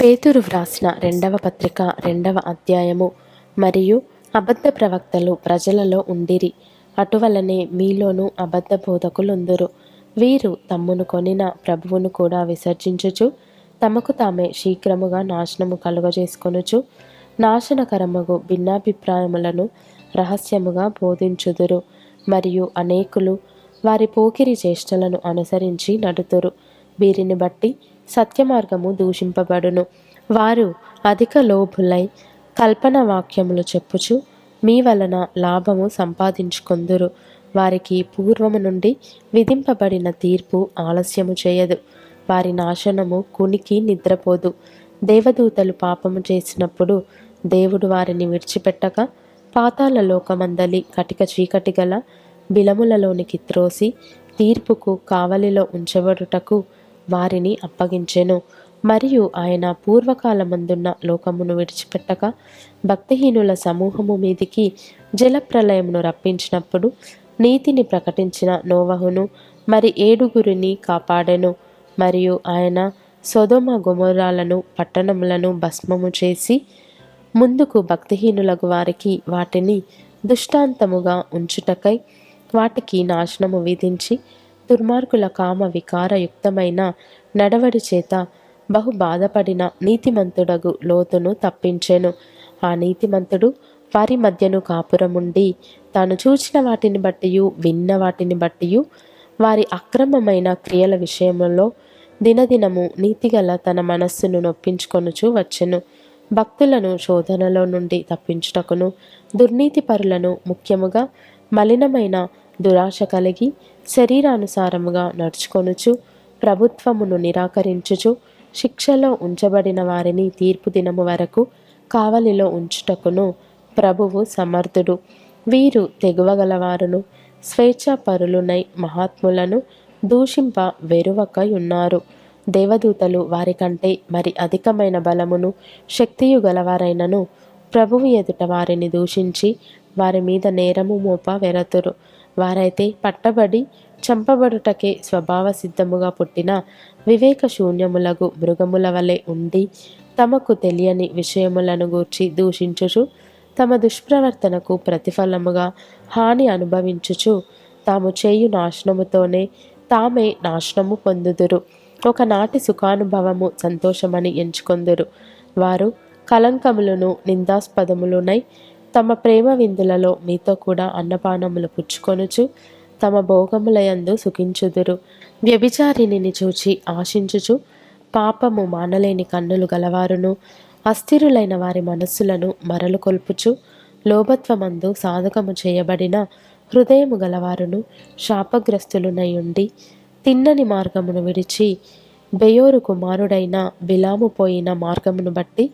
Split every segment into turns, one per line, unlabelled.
పేతురు వ్రాసిన రెండవ పత్రిక 2వ అధ్యాయము. మరియు అబద్ధ ప్రవక్తలు ప్రజలలో ఉండిరి, అటువలనే మీలోనూ అబద్ధ బోధకులుందురు. వీరు తమ్మును కొనిన ప్రభువును కూడా విసర్జించుచు తమకు తామే శీఘ్రముగా నాశనము కలుగజేసుకొనుచు నాశనకరమగు భిన్నాభిప్రాయములను రహస్యముగా బోధించుదురు. మరియు అనేకులు వారి పోకిరి చేష్టలను అనుసరించి నడుతురు. వీరిని బట్టి సత్యమార్గము దూషింపబడును. వారు అధిక లోభులై కల్పన వాక్యములు చెప్పుచు మీ వలన లాభము సంపాదించుకొందురు. వారికి పూర్వము నుండి విధింపబడిన తీర్పు ఆలస్యము చేయదు. వారి నాశనము కునికి నిద్రపోదు. దేవదూతలు పాపము చేసినప్పుడు దేవుడు వారిని విడిచిపెట్టక పాతాళ లోకమందలి కటిక చీకటి గల బిలములలోనికి త్రోసి తీర్పుకు కావలిలో ఉంచబడుటకు వారిని అప్పగించెను. మరియు ఆయన పూర్వకాలమందున్న లోకమును విడిచిపెట్టక భక్తిహీనుల సమూహము మీదికి జలప్రలయమును రప్పించినప్పుడు నీతిని ప్రకటించిన నోవహును మరి 7 కాపాడెను. మరియు ఆయన సొదొమ గొమొర్రాలను పట్టణములను భస్మము చేసి ముందుకు భక్తిహీనులకు వారికి వాటిని దృష్టాంతముగా ఉంచుటకై వాటికి నాశనము విధించి దుర్మార్గుల కామ వికారయుక్తమైన నడవడి చేత బహు బాధపడిన నీతిమంతుడగు లోతును తప్పించెను. ఆ నీతిమంతుడు వారి మధ్యను కాపురముండి తాను చూచిన వాటిని బట్టియు విన్న వాటిని బట్టియు వారి అక్రమమైన క్రియల విషయంలో దినదినము నీతిగల తన మనస్సును నొప్పించుకొనుచు వచ్చెను. భక్తులను శోధనలో నుండి తప్పించుటకును దుర్నీతి పరులను ముఖ్యముగా మలినమైన దురాశ కలిగి శరీరానుసారముగా నడుచుకొనుచు ప్రభుత్వమును నిరాకరించుచు శిక్షలో ఉంచబడిన వారిని తీర్పు దినము వరకు కావలిలో ఉంచుటకును ప్రభువు సమర్థుడు. వీరు తెగువగలవారును స్వేచ్ఛాపరులునై మహాత్ములను దూషింప వెరువక ఉన్నారు. దేవదూతలు వారికంటే మరి అధికమైన బలమును శక్తియు గలవారైనను ప్రభువు ఎదుట వారిని దూషించి వారి మీద నేరము మోప వెరతురు. వారైతే పట్టబడి చంపబడుటకే స్వభావ సిద్ధముగా పుట్టిన వివేక శూన్యములగు మృగముల వలె ఉండి తమకు తెలియని విషయములను గూర్చి దూషించుచు తమ దుష్ప్రవర్తనకు ప్రతిఫలముగా హాని అనుభవించుచు తాము చేయు నాశనముతోనే తామే నాశనము పొందుదురు. ఒకనాటి సుఖానుభవము సంతోషమని ఎంచుకొందురు. వారు కలంకములను నిందాస్పదములునై తమ ప్రేమ విందులలో మీతో కూడా అన్నపానములు పుచ్చుకొనుచు తమ భోగములయందు సుఖించుదురు. వ్యభిచారిణిని చూచి ఆశించుచు పాపము మానలేని కన్నులు గలవారును అస్థిరులైన వారి మనస్సులను మరలు కొల్పుచు లోభత్వమందు సాధకము చేయబడిన హృదయము గలవారును శాపగ్రస్తులునై ఉండి తిన్నని మార్గమును విడిచి బెయోరు కుమారుడైన బిలాము పోయిన మార్గమును బట్టి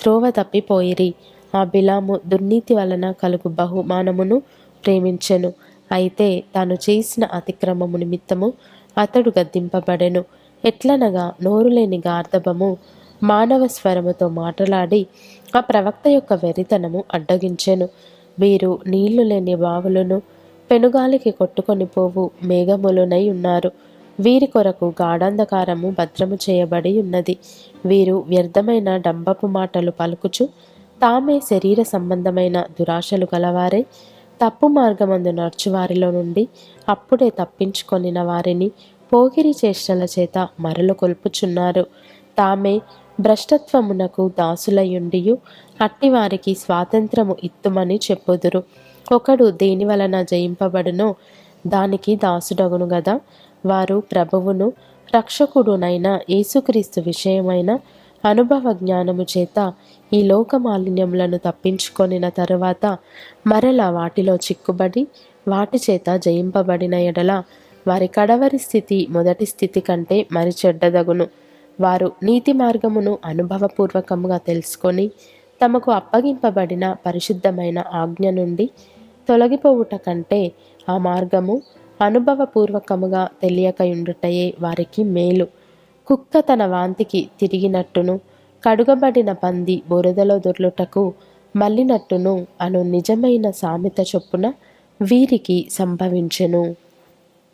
త్రోవ తప్పిపోయిరి. ఆ బిలాము దుర్నీతి వలన కలుగు బహుమానమును ప్రేమించెను. అయితే తాను చేసిన అతిక్రమము నిమిత్తము అతడు గద్దింపబడెను. ఎట్లనగా నోరులేని గార్ధబము మానవ స్వరముతో మాట్లాడి ఆ ప్రవక్త యొక్క వెరితనము అడ్డగించెను. వీరు నీళ్లు లేని బావులను పెనుగాలికి కొట్టుకొని పోవు మేఘములునై ఉన్నారు. వీరి కొరకు గాఢాంధకారము భద్రము చేయబడి ఉన్నది. వీరు వ్యర్థమైన డంబపు మాటలు పలుకుచు తామే శరీర సంబంధమైన దురాశలు గలవారే తప్పు మార్గమందు నడుచువారిలో నుండి అప్పుడే తప్పించుకొనిన వారిని పోకిరి చేష్టల చేత మరలు కొల్పుచున్నారు. తామే భ్రష్టత్వమునకు దాసులయుండియు అట్టివారికి స్వాతంత్రము ఇత్తుమని చెప్పుదురు. ఒకడు దేని వలన జయింపబడునో దానికి దాసుడగును గదా. వారు ప్రభువును రక్షకుడునైన యేసుక్రీస్తు విషయమైన అనుభవ జ్ఞానము చేత ఈ లోక మాలిన్యములను తప్పించుకొనిన తరువాత మరల వాటిలో చిక్కుబడి వాటి చేత జయింపబడిన ఎడల వారి కడవరి స్థితి మొదటి స్థితి కంటే మరి చెడ్డదగును. వారు నీతి మార్గమును అనుభవపూర్వకముగా తెలుసుకొని తమకు అప్పగింపబడిన పరిశుద్ధమైన ఆజ్ఞ నుండి తొలగిపోవుట కంటే ఆ మార్గము అనుభవపూర్వకముగా తెలియకయుండుటయే వారికి మేలు. కుక్క తన వాంతికి తిరిగినట్టును కడుగబడిన పంది బురదలో దొర్లుటకు మళ్ళినట్టును అను నిజమైన సామెత చొప్పున వీరికి సంభవించెను.